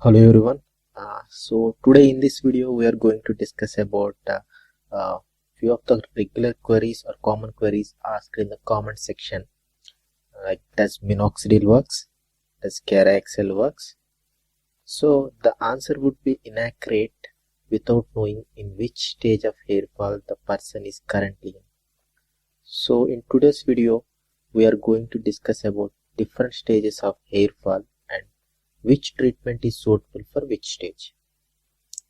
Hello everyone. So today in this video we are going to discuss about few of the regular queries or common queries asked in the comment section. Like, does minoxidil works? Does Caraxel works? So the answer would be inaccurate without knowing in which stage of hair fall the person is currently in. So in today's video we are going to discuss about different stages of hair fall and which treatment is suitable for which stage.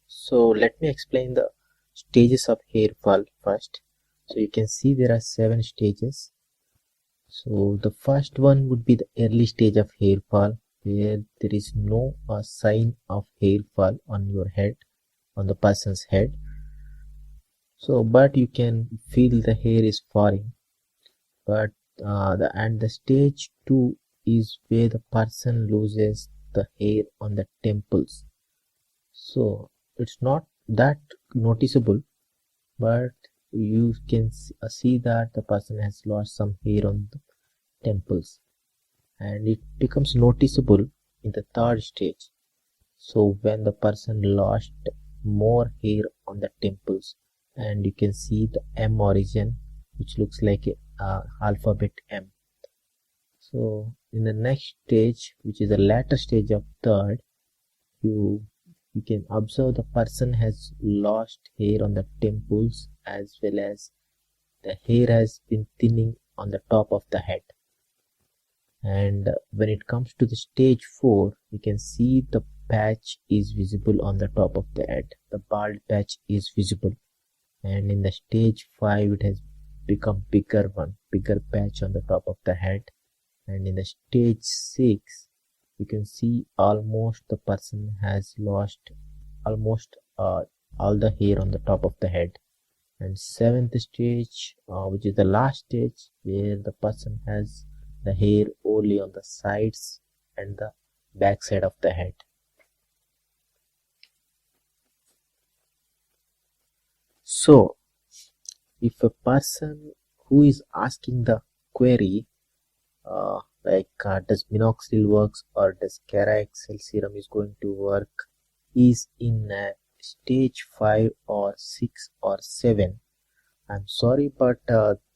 So let me explain the stages of hair fall first. So you can see there are 7 stages. So the first one would be the early stage of hair fall, where there is no sign of hair fall on your head, on the person's head. So but you can feel the hair is falling. But the stage 2 is where the person loses the hair on the temples. So it's not that noticeable, but you can see that the person has lost some hair on the temples, and it becomes noticeable in the third stage. So when the person lost more hair on the temples, and you can see the M origin, which looks like a alphabet M. So in the next stage, which is the latter stage of third, you you can observe the person has lost hair on the temples, as well as the hair has been thinning on the top of the head. And when it comes to the stage 4, you can see the patch is visible on the top of the head. The bald patch is visible. And in the stage 5, it has become bigger patch on the top of the head. And in the stage 6, you can see almost the person has lost almost all the hair on the top of the head. And 7th stage, which is the last stage, where the person has the hair only on the sides and the back side of the head. So if a person who is asking the query does minoxidil works or does Caraxel serum is going to work, is in stage 5 or 6 or 7, I'm sorry, but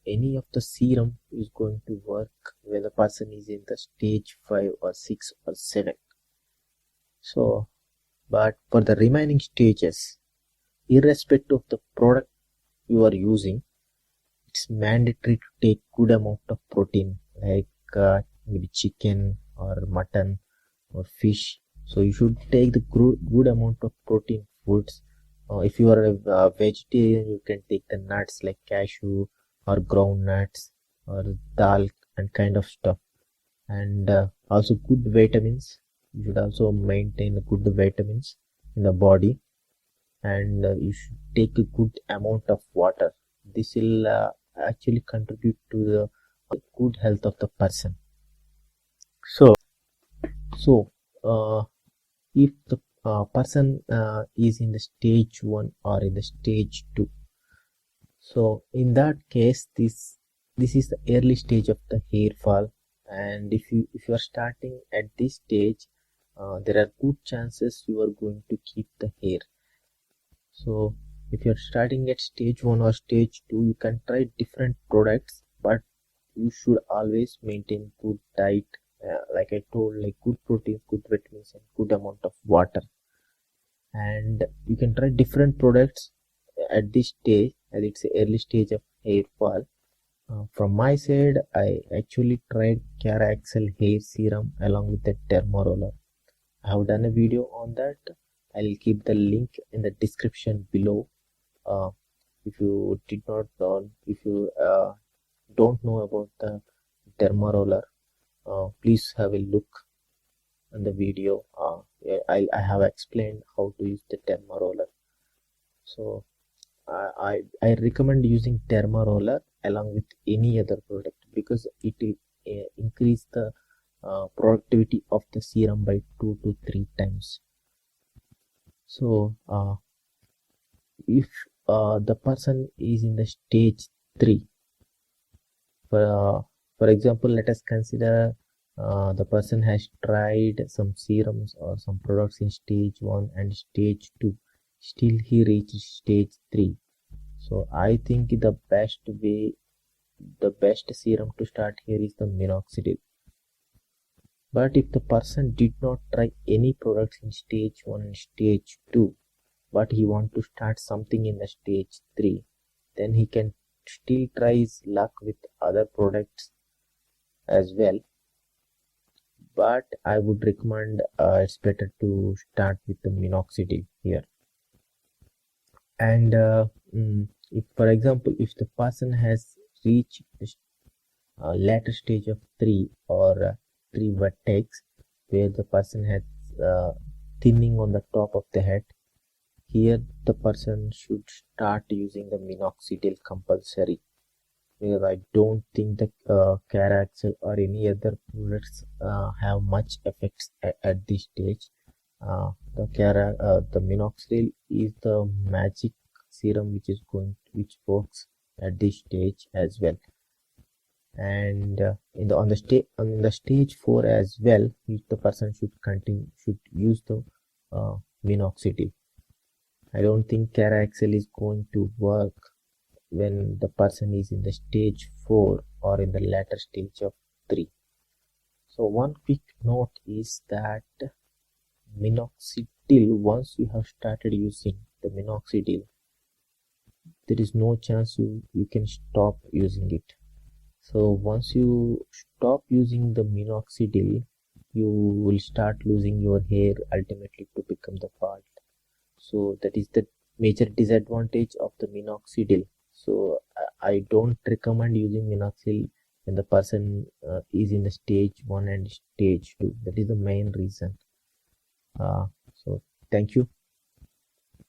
any of the serum is going to work when the person is in the stage 5 or 6 or 7. So but for the remaining stages, irrespective of the product you are using, it's mandatory to take good amount of protein, like maybe chicken or mutton or fish. So you should take the good amount of protein foods. If you are a vegetarian, you can take the nuts like cashew or ground nuts or dal and kind of stuff. And also good vitamins. You should also maintain good vitamins in the body, and you should take a good amount of water. This will actually contribute to the good health of the person. So if the person is in the stage 1 or in the stage 2, so in that case, this is the early stage of the hair fall. And if you are starting at this stage, there are good chances you are going to keep the hair. So if you're starting at stage 1 or stage 2, you can try different products, but you should always maintain good diet, like I told, like good protein, good vitamins, and good amount of water. And you can try different products at this stage, as it's the early stage of hair fall. From my side, I actually tried Caraxel hair serum along with the Dermaroller. I have done a video on that. I'll keep the link in the description below. If you did not know, if you don't know about the Dermaroller, please have a look in the video. I have explained how to use the Dermaroller. So I recommend using Dermaroller along with any other product, because it will increase the productivity of the serum by 2 to 3 times. So if the person is in the stage 3, for example, let us consider the person has tried some serums or some products in stage 1 and stage 2, still he reached stage 3. So I think the best serum to start here is the minoxidil. But if the person did not try any products in stage 1 and stage 2, but he want to start something in the stage 3, then he can still try his luck with other products as well. But I would recommend it's better to start with the minoxidil here. And if, for example, if the person has reached later stage of 3 or 3 vertex, where the person has thinning on the top of the head, here the person should start using the minoxidil compulsory, because I don't think the Caraxel or any other products have much effects at this stage. The minoxidil is the magic serum which works at this stage as well. And on the stage 4 as well, the person should use the minoxidil. I don't think Caraxel is going to work when the person is in the stage 4 or in the latter stage of 3. So one quick note is that minoxidil, once you have started using the minoxidil, there is no chance you can stop using it. So once you stop using the minoxidil, you will start losing your hair ultimately to become the bald. So that is the major disadvantage of the minoxidil. So I don't recommend using minoxidil when the person is in the stage 1 and stage 2. That is the main reason. So thank you.